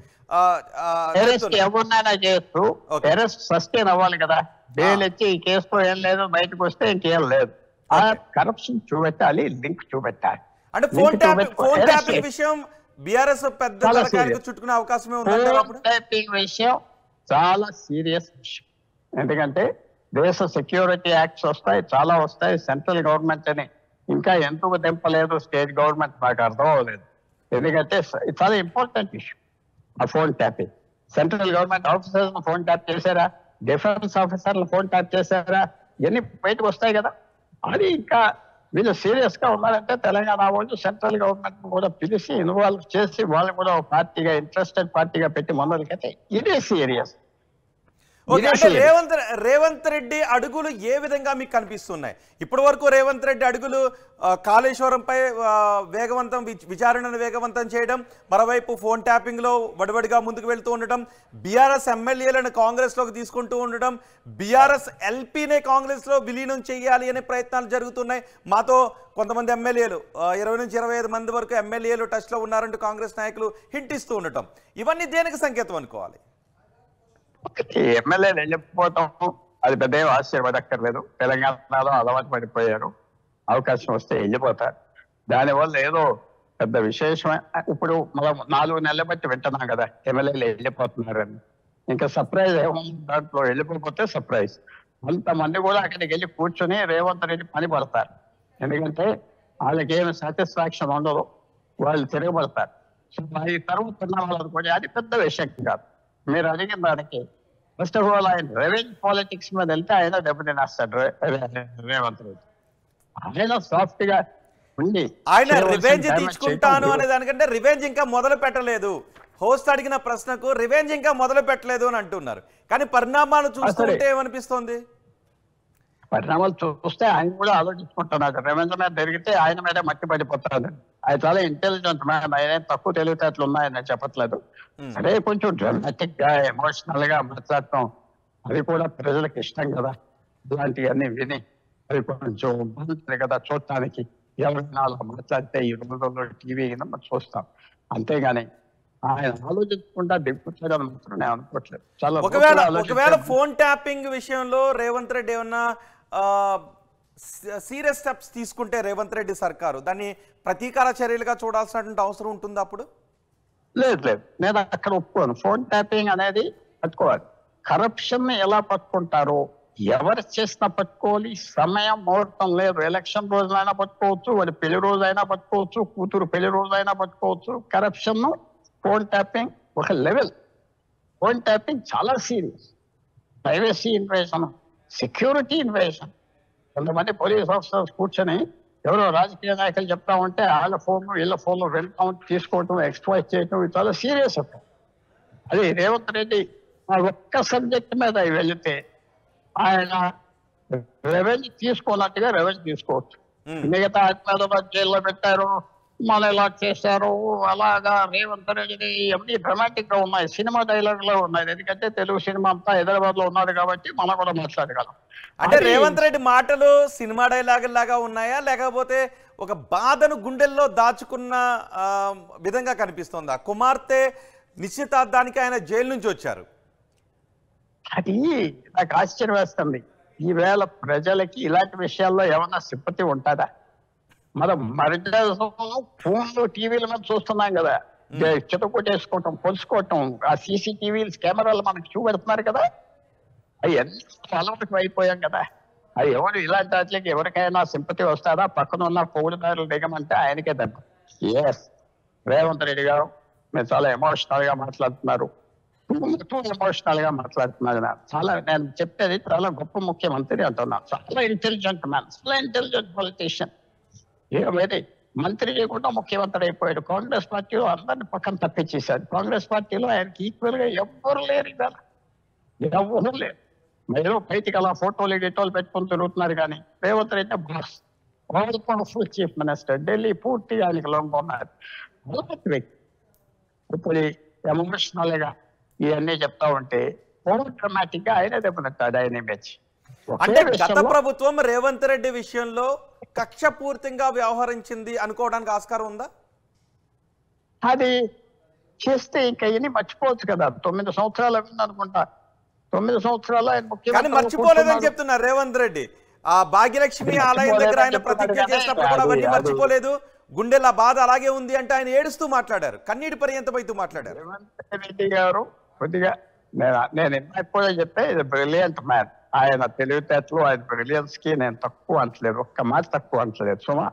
అరెస్ట్ ఎవరినైనా చేస్తూ అరెస్ట్ సస్టైన్ అవ్వాలి కదా, బెయిల్ ఇచ్చి ఈ కేసులో ఏం లేదు బయటకు వస్తే ఇంకేం లేదు. ఆ కరప్షన్ చూపెట్టాలి, లింక్ చూపెట్టాలి. అంటే ఫోన్ ట్యాపింగ్ విషయం బీఆర్ఎస్ పెద్ద తలకాయలకు చుట్టుకునే అవకాశమే ఉంది. ఫోన్ ట్యాపింగ్ విషయం చాలా సీరియస్ విషయం. ఎందుకంటే దేశ సెక్యూరిటీ యాక్ట్స్ వస్తాయి, చాలా వస్తాయి. సెంట్రల్ గవర్నమెంట్ అని ఇంకా ఎందుకు దింపలేదు స్టేట్ గవర్నమెంట్ నాకు అర్థం అవ్వలేదు. ఎందుకంటే ఇది చాలా ఇంపార్టెంట్ ఇష్యూ. ఆ phone tapping central government officers phone tap చేశారా, డిఫెన్స్ ఆఫీసర్లు ఫోన్ ట్యాప్ చేశారా, ఇవన్నీ బయటకు వస్తాయి కదా. అది ఇంకా వీళ్ళు సీరియస్ గా ఉన్నారంటే తెలంగాణ వాళ్ళు సెంట్రల్ గవర్నమెంట్ కూడా పిలిచి ఇన్వాల్వ్ చేసి వాళ్ళు కూడా ఒక పార్టీగా ఇంట్రెస్టెడ్ పార్టీగా పెట్టి మొదలుకైతే ఇదే సీరియస్. రేవంత్ రెడ్డి అడుగులు ఏ విధంగా మీకు కనిపిస్తున్నాయి? ఇప్పటి వరకు రేవంత్ రెడ్డి అడుగులు కాళేశ్వరంపై విచారణను వేగవంతం చేయడం, మరోవైపు ఫోన్ ట్యాపింగ్ లో వడివడిగా ముందుకు వెళ్తూ ఉండటం, బీఆర్ఎస్ ఎమ్మెల్యేలను కాంగ్రెస్ లోకి తీసుకుంటూ ఉండటం, బీఆర్ఎస్ ఎల్పీనే కాంగ్రెస్ లో విలీనం చేయాలి అనే ప్రయత్నాలు జరుగుతున్నాయి. మాతో కొంతమంది ఎమ్మెల్యేలు 20 నుంచి 25 మంది వరకు ఎమ్మెల్యేలు టచ్ లో ఉన్నారంటూ కాంగ్రెస్ నాయకులు హింట్ ఇస్తూ ఉండటం, ఇవన్నీ దేనికి సంకేతం అనుకోవాలి? ఎమ్మెల్యేలు వెళ్ళిపోతాం, అది పెద్ద ఆశ్చర్యపడక్కర్లేదు. తెలంగాణలో అలవాటు పడిపోయారు. అవకాశం వస్తే వెళ్ళిపోతారు. దానివల్ల ఏదో పెద్ద విశేషమే. ఇప్పుడు మనం 4 నెలల బట్టి వింటున్నాం కదా ఎమ్మెల్యేలు వెళ్ళిపోతున్నారని. ఇంకా సర్ప్రైజ్ ఏముంది దాంట్లో? వెళ్ళిపోతే సర్ప్రైజ్. కొంతమంది కూడా అక్కడికి వెళ్ళి కూర్చొని రేవంత్ రెడ్డి పని పడతారు. ఎందుకంటే వాళ్ళకి ఏమి సాటిస్ఫాక్షన్ ఉండదు, వాళ్ళు తిరగబడతారు. సో ఈ తర్వాత ఉన్న వాళ్ళని కూడా అది పెద్ద విషయం కాదు. మీరు అడిగిన దానికి ఫస్ట్ ఆఫ్ ఆల్ ఆయన రెవెన్యూ పాలిటిక్స్ మీద వెళ్తే ఆయన దెబ్బతినేస్తాడు రేవంత్ రెడ్డి. ఆయన సాఫ్ట్ గా ఉండి ఆయన రివెంజ్ తీసుకుంటాను అనే దానికంటే రివెంజ్ ఇంకా మొదలు పెట్టలేదు. హోస్ట్ అడిగిన ప్రశ్నకు రివెంజ్ ఇంకా మొదలు పెట్టలేదు అని అంటున్నారు. కానీ పరిణామాలు చూస్తుంటే ఏమనిపిస్తోంది? పరిణామాలు చూస్తే ఆయన కూడా ఆలోచించుకుంటున్నాడు. రివెంజ్ మీద జరిగితే ఆయన మీద మట్టి పడిపోతాడు. ఆయన చాలా ఇంటెలిజెంట్ మ్యాన్. ఆయన తక్కువ తెలివితేటలు ఉన్నాయని చెప్పట్లేదు. అదే కొంచెం డ్రామాటిక్ గా ఎమోషనల్ గా మాట్లాడటం అది కూడా ప్రజలకు ఇష్టం కదా. ఇలాంటివన్నీ విని అది కొంచెం బాగుంటుంది కదా చూడటానికి. ఎవరైనా అలా మాట్లాడితే ఈ రోజుల్లో టీవీ మనం చూస్తాం. అంతేగాని ఆయన ఆలోచించకుండా దిగుతాడని మాత్రం నేను అనుకోవట్లేదు. చాలా ఒకవేళ ఫోన్ ట్యాపింగ్ విషయంలో రేవంత్ రెడ్డి ఏమన్నా సీరియస్ స్టెప్స్ తీసుకుంటే రేవంత్ రెడ్డి సర్కారు దాన్ని ప్రతీకార చర్యలుగా చూడాల్సినటువంటి అవసరం ఉంటుంది అప్పుడు? లేదు, నేను అక్కడ ఒప్పుకోను. ఫోన్ ట్యాపింగ్ అనేది పట్టుకోవాలి. కరప్షన్ ఎలా పట్టుకుంటారో, ఎవరు చేసినా పట్టుకోవాలి. సమయం ముహూర్తం లేదు. ఎలక్షన్ రోజునైనా పట్టుకోవచ్చు, వాడి పెళ్లి రోజైనా పట్టుకోవచ్చు, కూతురు పెళ్లి రోజైనా పట్టుకోవచ్చు. కరప్షన్ ఫోన్ ట్యాపింగ్ ఒక లెవెల్. ఫోన్ ట్యాపింగ్ చాలా serious. Privacy invasion, security invasion. కొంతమంది పోలీస్ ఆఫీసర్స్ కూర్చొని ఎవరో రాజకీయ నాయకులు చెప్తా ఉంటే వాళ్ళ ఫోన్లు వీళ్ళ ఫోన్లు వెళ్ళటం, తీసుకోవటం, ఎక్స్ప్లాయిట్ చేయటం ఇది చాలా సీరియస్ అప్పుడు. అది రేవంత్ రెడ్డి ఒక్క సబ్జెక్ట్ మీద వెళితే ఆయన రెవెన్యూ తీసుకోనట్టుగా రెవెన్యూ తీసుకోవచ్చు. మిగతా హైదరాబాద్ జైల్లో పెట్టారు, మన ఇలా చేశారు, అలాగా రేవంత్ రెడ్డి అన్ని డ్రామాటిక్ గా ఉన్నాయి. సినిమా డైలాగ్ లో ఉన్నాయి. ఎందుకంటే తెలుగు సినిమా అంతా హైదరాబాద్ లో ఉన్నది కాబట్టి మనం కూడా మాట్లాడగలం. అంటే రేవంత్ రెడ్డి మాటలు సినిమా డైలాగ్ లాగా ఉన్నాయా, లేకపోతే ఒక బాధను గుండెల్లో దాచుకున్న విధంగా కనిపిస్తుందా? కుమార్తె నిశ్చితార్థానికి ఆయన జైలు నుంచి వచ్చారు. అది నాకు ఆశ్చర్యం వేస్తుంది. ఈవేళ ప్రజలకి ఇలాంటి విషయాల్లో ఏమన్నా సింపతి ఉంటుందా? మనం ఫోన్లు టీవీల మీద చూస్తున్నాం కదా, చితకొట్టేసుకోవటం, పొలుసుకోవటం. ఆ సీసీటీవీ కెమెరాలు మనకు చూపెడుతున్నారు కదా, అవి ఎంత అలవాటు అయిపోయాం కదా. అది ఎవరు ఇలాంటి వాటికి ఎవరికైనా సింపతి వస్తారా? పక్కన ఉన్న పౌరుదారులు దిగమంటే ఆయనకే దెబ్బ. ఎస్, రేవంత్ రెడ్డి గారు మీరు చాలా ఎమోషనల్ గా మాట్లాడుతున్నారు, ఎమోషనల్ గా మాట్లాడుతున్నారు. చాలా నేను చెప్పేది చాలా గొప్ప ముఖ్యమంత్రి అంటున్నాను. చాలా ఇంటెలిజెంట్ మ్యాన్, చాలా ఇంటెలిజెంట్ పొలిటీషియన్. ఏమైతే మంత్రి చేయకుండా ముఖ్యమంత్రి అయిపోయాడు. కాంగ్రెస్ పార్టీలో అందరిని పక్కన తప్పించేశాడు. కాంగ్రెస్ పార్టీలో ఆయనకి ఈక్వల్ గా ఎవ్వరు లేరు. ఇవాళ ఎవరు లేరు. మీరు బయటికి అలా ఫోటోలు గిటోలు పెట్టుకుని తిరుగుతున్నారు కానీ Revanth Reddy boss, all powerful chief minister. Delhi పూర్తిగా ఆయనకి లొంగున్నారు. అలాంటి వ్యక్తి ఇప్పుడు ఎమోషనల్ గా ఇవన్నీ చెప్తా ఉంటే ఓవర్ డ్రామాటిక్ గా ఆయనే దెబ్బతింటాడు ఆయన ఇమేజ్. అంటే గత ప్రభుత్వం రేవంత్ రెడ్డి విషయంలో కక్షపూర్తిగా వ్యవహరించింది అనుకోవడానికి ఆస్కారం ఉందా? అది చేస్తే ఇంకా ఇవన్నీ మర్చిపోవచ్చు కదా. 9 సంవత్సరాలు అయింది అనుకుంటా. 9 సంవత్సరాలు ఆయన ముఖ్యమంత్రి మర్చిపోలేదని చెప్తున్నారు రేవంత్ రెడ్డి. ఆ భాగ్యలక్ష్మి ఆలయం దగ్గర ఆయన ప్రతిజ్ఞ చేసినప్పుడు కూడా అవన్నీ మర్చిపోలేదు. గుండెల బాధ అలాగే ఉంది అంటే ఆయన ఏడుస్తూ మాట్లాడారు, కన్నీటి పర్యంతమైతూ మాట్లాడారు. రేవంత్ రెడ్డి గారు కొద్దిగా నేను ఎప్పుడో చెప్పే ఇది బ్రిలియంట్ మ్యాన్. ఆయన తెలివితేటలు, ఆయన బ్రిలియన్స్ కి నేను తక్కువ అంటలేదు, ఒక్క మాట తక్కువ అంటలేదు సుమా.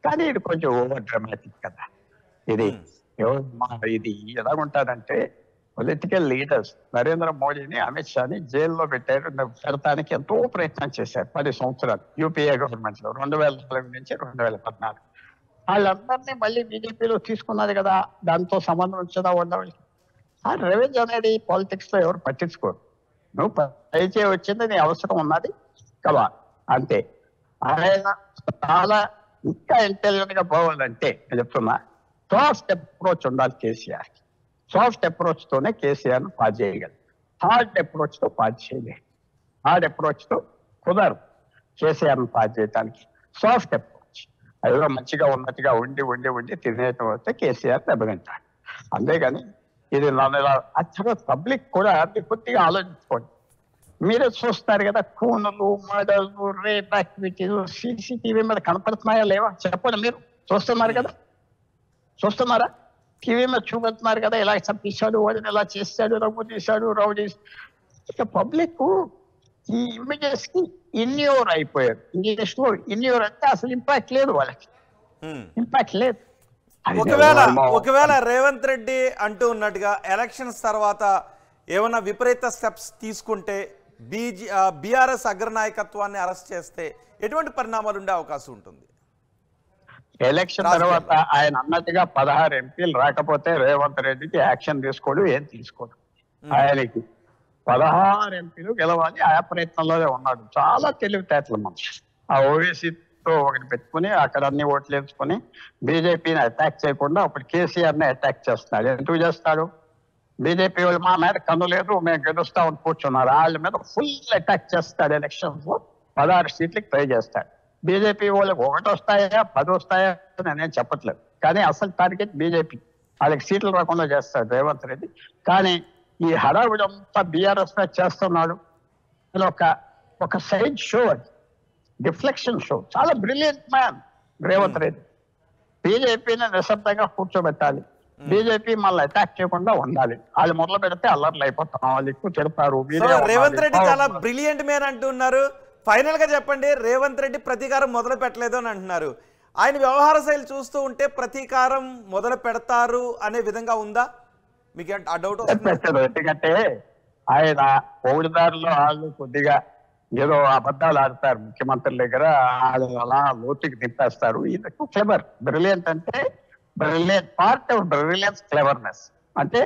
కానీ ఇది కొంచెం ఓవర్ డ్రామాటిక్ కదా. ఇది ఇది ఎలాగుంటుందంటే పొలిటికల్ లీడర్స్ నరేంద్ర మోడీని, అమిత్ షాని జైల్లో పెడతానికి ఎంతో ప్రయత్నం చేశారు 10 సంవత్సరాలు యూపీఏ గవర్నమెంట్ లో 2004 నుంచి 2014. వాళ్ళందరినీ మళ్ళీ బీజేపీలో తీసుకున్నది కదా, దాంతో సంబంధం ఉంచదా ఉండవు. ఆ రెవెన్యూ అనేది పాలిటిక్స్ లో ఎవరు పట్టించుకోరు. నువ్వు పైచే వచ్చింది, నీ అవసరం ఉన్నది కదా, అంతే. ఆయన చాలా ఇంకా ఇంటెలిజెంట్ గా పోవాలంటే నేను చెప్తున్నా, సాఫ్ట్ అప్రోచ్ ఉండాలి కేసీఆర్. సాఫ్ట్ అప్రోచ్ తోనే కేసీఆర్ పాస్ చేయగలరు. హార్డ్ అప్రోచ్ తో పాస్ చేయలేదు. హార్డ్ అప్రోచ్ తో కుదరు కేసీఆర్ పాస్ చేయడానికి. సాఫ్ట్ అప్రోచ్ అదిలో మంచిగా ఉన్నట్టుగా ఉండి తినేయటం వస్తే కేసీఆర్ దెబ్బతింటాడు. అంతేగాని ఇది అసలు పబ్లిక్ కూడా కొద్దిగా ఆలోచించుకోండి. మీరే చూస్తారు కదా, కూనులు, మర్డర్లు, రేప్ యాక్టివిటీలు CCTV మీద కనపడుతున్నాయా లేవా చెప్పండి. మీరు చూస్తున్నారు కదా, చూస్తున్నారా? టీవీ మీద చూపెడుతున్నారు కదా, ఇలా చంపించాడు, వాడిని ఇలా చేశాడు, రఘు తీశాడు, రౌడీ. ఇక పబ్లిక్ ఈ ఇమేజెస్ కి ఇన్యూర్ అయిపోయారు. ఇంగ్లీష్ లో ఇన్యూర్ అంటే అసలు ఇంపాక్ట్ లేదు వాళ్ళకి, ఇంపాక్ట్ లేదు. ఒకవేళ రేవంత్ రెడ్డి అంటూ ఉన్నట్టుగా ఎలక్షన్స్ తర్వాత ఏమైనా విపరీత స్టెప్స్ తీసుకుంటే బీఆర్ఎస్ అగ్రనాయకత్వాన్ని అరెస్ట్ చేస్తే ఎటువంటి పరిణామాలు ఉండే అవకాశం ఉంటుంది? ఎలక్షన్ తర్వాత ఆయన అన్నట్టుగా 16 ఎంపీలు రాకపోతే రేవంత్ రెడ్డికి యాక్షన్ తీసుకోడు, ఏం తీసుకోడు. ఆయనకి 16 ఎంపీలు గెలవాలి, ఆ ప్రయత్నంలోనే ఉన్నాడు. చాలా తెలివితేటల మనిషి. ఆ ఓవైసీతో ఒకటి పెట్టుకుని అక్కడ అన్ని ఓట్లు వేసుకుని బీజేపీని అటాక్ చేయకుండా అప్పుడు కేసీఆర్ని అటాక్ చేస్తున్నాడు. ఎందుకు చేస్తాడు? బీజేపీ వాళ్ళు మా మీద కన్ను లేదు, మేము గెలుస్తామని కూర్చున్నారు. వాళ్ళ మీద ఫుల్ అటాక్ చేస్తాడు. ఎలక్షన్స్ లో 16 సీట్లకి ట్రై చేస్తాడు. బీజేపీ వాళ్ళకి 1 వస్తాయా 10 వస్తాయా నేనేం చెప్పట్లేదు, కానీ అసలు టార్గెట్ బీజేపీ. వాళ్ళకి సీట్లు రాకుండా చేస్తాడు రేవంత్ రెడ్డి. కానీ ఈ హడావుడి అంతా బీఆర్ఎస్ చేస్తున్నాడు. ఒక సైడ్ షో, అది డిఫ్లెక్షన్ షో. చాలా బ్రిలియంట్ మ్యాన్ రేవంత్ రెడ్డి. బీజేపీని నిశ్శబ్దంగా కూర్చోబెట్టాలి, బీజేపీ మళ్ళీ అటాక్ చేయకుండా ఉండాలి. వాళ్ళు మొదలు పెడితే అల్లర్లు అయిపోతాం, వాళ్ళు ఎక్కువ చెడతారు. రేవంత్ రెడ్డి చాలా బ్రిలియంట్ మ్యాన్ అంటున్నారు. ఫైనల్ గా చెప్పండి, రేవంత్ రెడ్డి ప్రతీకారం మొదలు పెట్టలేదు అని అంటున్నారు. ఆయన వ్యవహార శైలి చూస్తూ ఉంటే ప్రతీకారం మొదలు పెడతారు అనే విధంగా ఉందా? మీకు ఆ డౌట్ పెట్టదు. ఎందుకంటే ఆయన పౌడిదారులో వాళ్ళు కొద్దిగా ఏదో అబద్ధాలు ఆడతారు ముఖ్యమంత్రి దగ్గర, వాళ్ళు అలా లోతుకి దింపేస్తారు. ఇది క్లెవర్. బ్రిలియంట్ అంటే brilliant part of brilliance cleverness. అంటే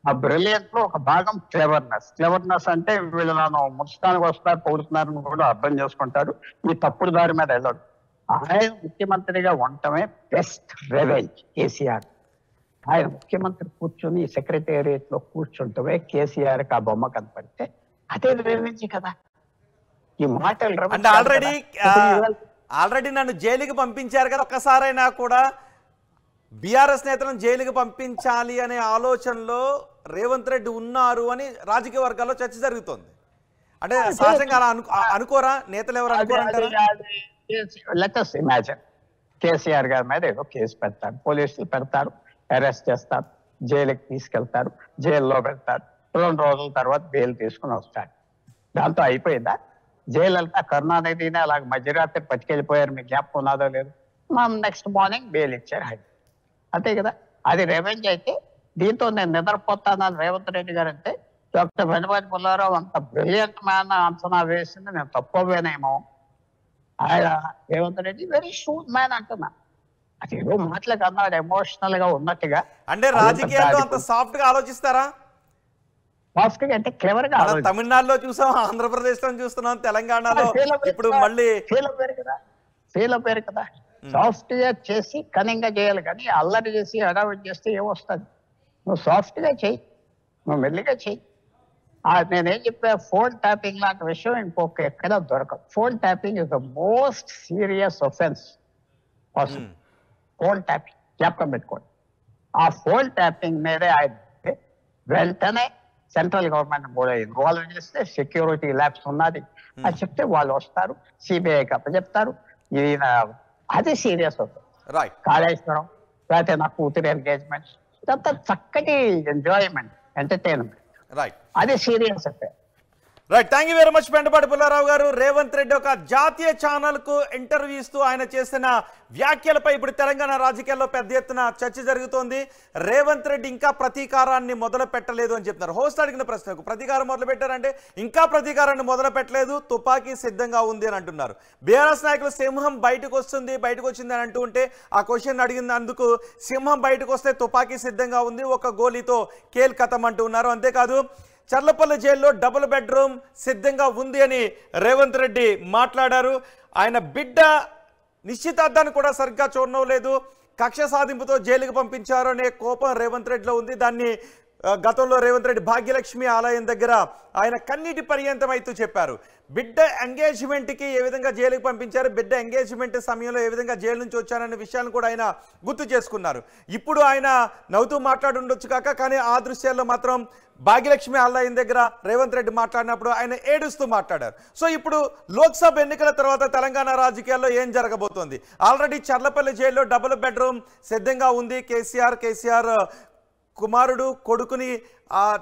ఆ బ్రిలియంట్ లో ఒక భాగం క్లెవర్నెస్. క్లెవర్నెస్ అంటే వీళ్ళు నన్ను ముంచడానికి వస్తారు, పౌడుతున్నారని కూడా అర్థం చేసుకుంటాడు. ఈ తప్పుడు దారి మీద వెళ్ళడు. ఆయన ముఖ్యమంత్రిగా ఉండటమే బెస్ట్ రెవెంజ్ కేసీఆర్. ఆయన ముఖ్యమంత్రి కూర్చొని సెక్రటేరియట్ లో కూర్చుంటమే కేసీఆర్ కి ఆ బొమ్మ కనపడితే అదే రెవెంజ్ కదా. ఈ మాటలు అంటే ఆల్రెడీ నన్ను జైలుకి పంపించారు కదా, ఒక్కసారైనా కూడా బీఆర్ఎస్ నేతలను జైలుకి పంపించాలి అనే ఆలోచనలో రేవంత్ రెడ్డి ఉన్నారు అని రాజకీయ వర్గాల్లో చర్చ జరుగుతోంది. అంటే సహజంగా అలా అనుకోరా నేతలు? ఎవరు అనుకోరంటారా? లెట్ us imagine కేసీఆర్ గారి మీద ఏదో కేసు పెడతారు, పోలీసులు పెడతారు, అరెస్ట్ చేస్తారు, జైలుకి తీసుకెళ్తారు, జైల్లో పెడతారు. 2 రోజుల తర్వాత బెయిల్ తీసుకుని వస్తాడు. దాంతో అయిపోయిందా? జైలు వెళ్తా కరుణానిధిని అలాగ మధ్యరాత్రి పట్టుకెళ్ళిపోయారు, మీకు జ్ఞాపకం ఉన్నదో లేదు. నెక్స్ట్ మార్నింగ్ బెయిల్ ఇచ్చారు. అంతే కదా. అది రెవెంజ్ అయితే దీంతో నేను నిద్రపోతానని రేవంత్ రెడ్డి గారు అంటే డాక్టర్ వెనుమతి పుల్లారావు అంత బ్రిలియంట్ మ్యాన్ అంచనా వేసింది నేను తప్పవేనేమో. ఆయన Revanth Reddy very shoot man అంటున్నా. అది ఏదో మాటలకు అన్నాడు ఎమోషనల్ గా ఉన్నట్టుగా. అంటే రాజకీయాల్లో అంత సాఫ్ట్ గా ఆలోచిస్తారా? సాఫ్ట్ గా అంటే క్లెవర్ గా. తమిళనాడులో చూసాం, ఆంధ్రప్రదేశ్ లో చూస్తున్నాం, తెలంగాణలో ఇప్పుడు మళ్ళీ ఫెయిల్ అవ్వారు కదా. సాఫ్ట్ గా చేసి కనింగా చేయాలి, కానీ అల్లరి చేసి హడావిడి చేస్తే ఏమొస్తుంది? నువ్వు సాఫ్ట్ గా చెయ్యి, నువ్వు మెల్లిగా చెయ్యి. నేనేం చెప్పా, ఫోన్ ట్యాపింగ్ లాంటి విషయం ఇంకొక ఎక్కడ దొరకదు. Phone tapping is the most serious offence possible. Phone tapping జ్ఞాపకం పెట్టుకోండి. ఆ ఫోన్ ట్యాపింగ్ మీదే ఆయన వెంటనే సెంట్రల్ గవర్నమెంట్ కూడా ఇన్వాల్వ్ చేస్తే సెక్యూరిటీ ల్యాబ్స్ ఉన్నది అని చెప్తే వాళ్ళు వస్తారు, సిబిఐకి అప్పచెప్తారు. ఈయన అది సీరియస్ అవుతుంది. కాళేశ్వరం లేకపోతే నా కూతురు ఎంగేజ్మెంట్, ఇదంతా చక్కటి ఎంజాయ్మెంట్, ఎంటర్టైన్మెంట్. అది సీరియస్ అంటే. Right, thank you very much Pentapati Pullarao గారు. రేవంత్ రెడ్డి ఒక జాతీయ ఛానల్ కు ఇంటర్వ్యూ ఇస్తూ ఆయన చేసిన వ్యాఖ్యలపై ఇప్పుడు తెలంగాణ రాజకీయాల్లో పెద్ద ఎత్తున చర్చ జరుగుతోంది. రేవంత్ రెడ్డి ఇంకా ప్రతీకారాన్ని మొదలు పెట్టలేదు అని చెప్తున్నారు. హోస్ట్ అడిగిన ప్రశ్నకు ప్రతీకారం మొదలు పెట్టారంటే ఇంకా ప్రతీకారాన్ని మొదలు పెట్టలేదు, తుపాకీ సిద్ధంగా ఉంది అని అంటున్నారు. బీఆర్ఎస్ నాయకులు సింహం బయటకు వచ్చింది అని అంటూ ఉంటే ఆ క్వశ్చన్ అడిగినందుకు సింహం బయటకు వస్తే తుపాకీ సిద్ధంగా ఉంది, ఒక గోలీతో కేల్ కథం అంటూ ఉన్నారు. అంతేకాదు చర్లపల్లి జైల్లో డబుల్ బెడ్రూమ్ సిద్ధంగా ఉంది అని రేవంత్ రెడ్డి మాట్లాడారు. ఆయన బిడ్డ నిశ్చితార్థాన్ని కూడా సరిగ్గా చూడడం లేదు, కక్ష సాధింపుతో జైలుకి పంపించారు అనే కోపం రేవంత్ రెడ్డిలో ఉంది. దాన్ని గతంలో రేవంత్ రెడ్డి భాగ్యలక్ష్మి ఆలయం దగ్గర ఆయన కన్నీటి పర్యంతం అయితే చెప్పారు. బిడ్డ ఎంగేజ్మెంట్కి ఏ విధంగా జైలుకి పంపించారు, బిడ్డ ఎంగేజ్మెంట్ సమయంలో ఏ విధంగా జైలు నుంచి వచ్చారనే విషయాన్ని కూడా ఆయన గుర్తు చేసుకున్నారు. ఇప్పుడు ఆయన నవ్వుతూ మాట్లాడుండొచ్చు కాక, కానీ ఆ దృశ్యాల్లో మాత్రం భాగ్యలక్ష్మి ఆలయం దగ్గర రేవంత్ రెడ్డి మాట్లాడినప్పుడు ఆయన ఏడుస్తూ మాట్లాడారు. సో ఇప్పుడు లోక్సభ ఎన్నికల తర్వాత తెలంగాణ రాజకీయాల్లో ఏం జరగబోతోంది? ఆల్రెడీ చర్లపల్లి జైల్లో డబుల్ బెడ్రూమ్ సిద్ధంగా ఉంది. కేసీఆర్ కుమారుడు కొడుకుని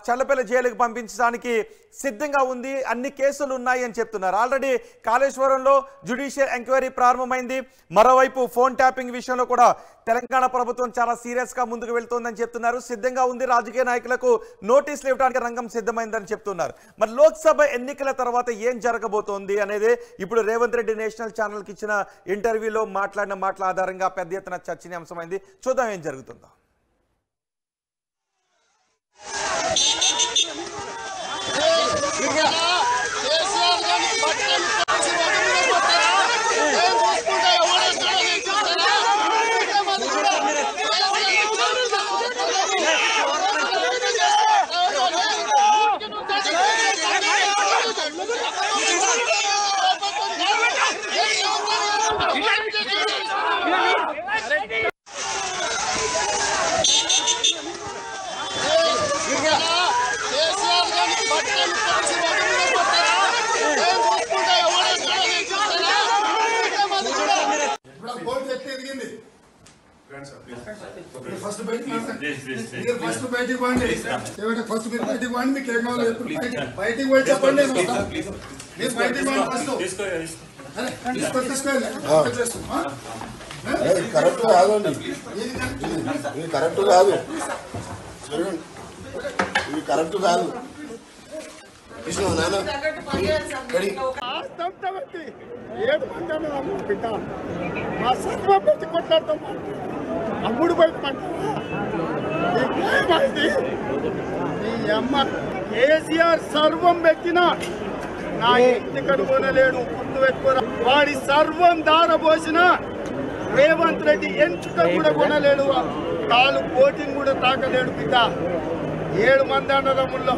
చల్లపల్లి జైలుకి పంపించడానికి సిద్ధంగా ఉంది. అన్ని కేసులు ఉన్నాయి అని చెప్తున్నారు. ఆల్రెడీ కాళేశ్వరంలో జ్యుడిషియల్ ఎంక్వైరీ ప్రారంభమైంది. మరోవైపు ఫోన్ ట్యాపింగ్ విషయంలో కూడా తెలంగాణ ప్రభుత్వం చాలా సీరియస్గా ముందుకు వెళ్తోందని చెప్తున్నారు. సిద్ధంగా ఉంది, రాజకీయ నాయకులకు నోటీసులు ఇవ్వడానికి రంగం సిద్ధమైందని చెప్తున్నారు. మరి లోక్సభ ఎన్నికల తర్వాత ఏం జరగబోతోంది అనేది ఇప్పుడు రేవంత్ రెడ్డి నేషనల్ ఛానల్కి ఇచ్చిన ఇంటర్వ్యూలో మాట్లాడిన మాటల ఆధారంగా పెద్ద ఎత్తున చర్చనీయాంశమైంది. చూద్దాం ఏం జరుగుతుందో. ఫస్ట్ బయటికి పోండి, ఫస్ట్ మీరు బయటికి పోండి. మీకు ఏం కావాలి బయటికి పోయి చెప్పండి. మీరు బయటికి పోండి ఫస్ట్. కరెక్ట్ కాదండి, ఇది కరెక్ట్ కాదు, ఇది కరెక్ట్ కాదు. ఏడు మంది బిడ్డ మా సర్వం పెట్టి కొట్లాడతాం. అమ్ముడు బయట ఈ అమ్మ కేసీఆర్ సర్వం పెట్టినా నా ఇంటి కనుగొనలేడు. గుర్తు పెట్టుకోరా, వాడి సర్వం దారబోసిన రేవంత్ రెడ్డి ఎంచుక కూడా కొనలేడు. కాలు కోటింగ్ కూడా తాకలేడు. బిడ్డ 7 మంది అన్నదమ్ముల్లో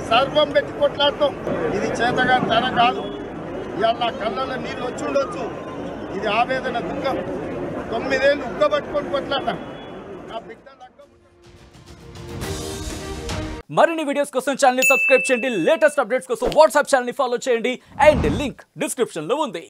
సర్వం పెట్టి కొట్లాడతాం. ఇది చేతగా తన కాదు. ఇవాళ నా కళ్ళలో నీళ్ళు వచ్చి ఉండొచ్చు. ఇది ఆవేదన, దుఃఖం. 9 ఏళ్ళు ఉగ్గబట్టుకొని కొట్లాట. నా బిడ్డ మరిన్ని వీడియోస్ కోసం ఛానల్ ని సబ్స్క్రైబ్ చేయండి. లేటెస్ట్ అప్డేట్స్ కోసం వాట్సాప్ ఛానల్ ని ఫాలో చేయండి. అండ్ లింక్ డిస్క్రిప్షన్ లో ఉంది.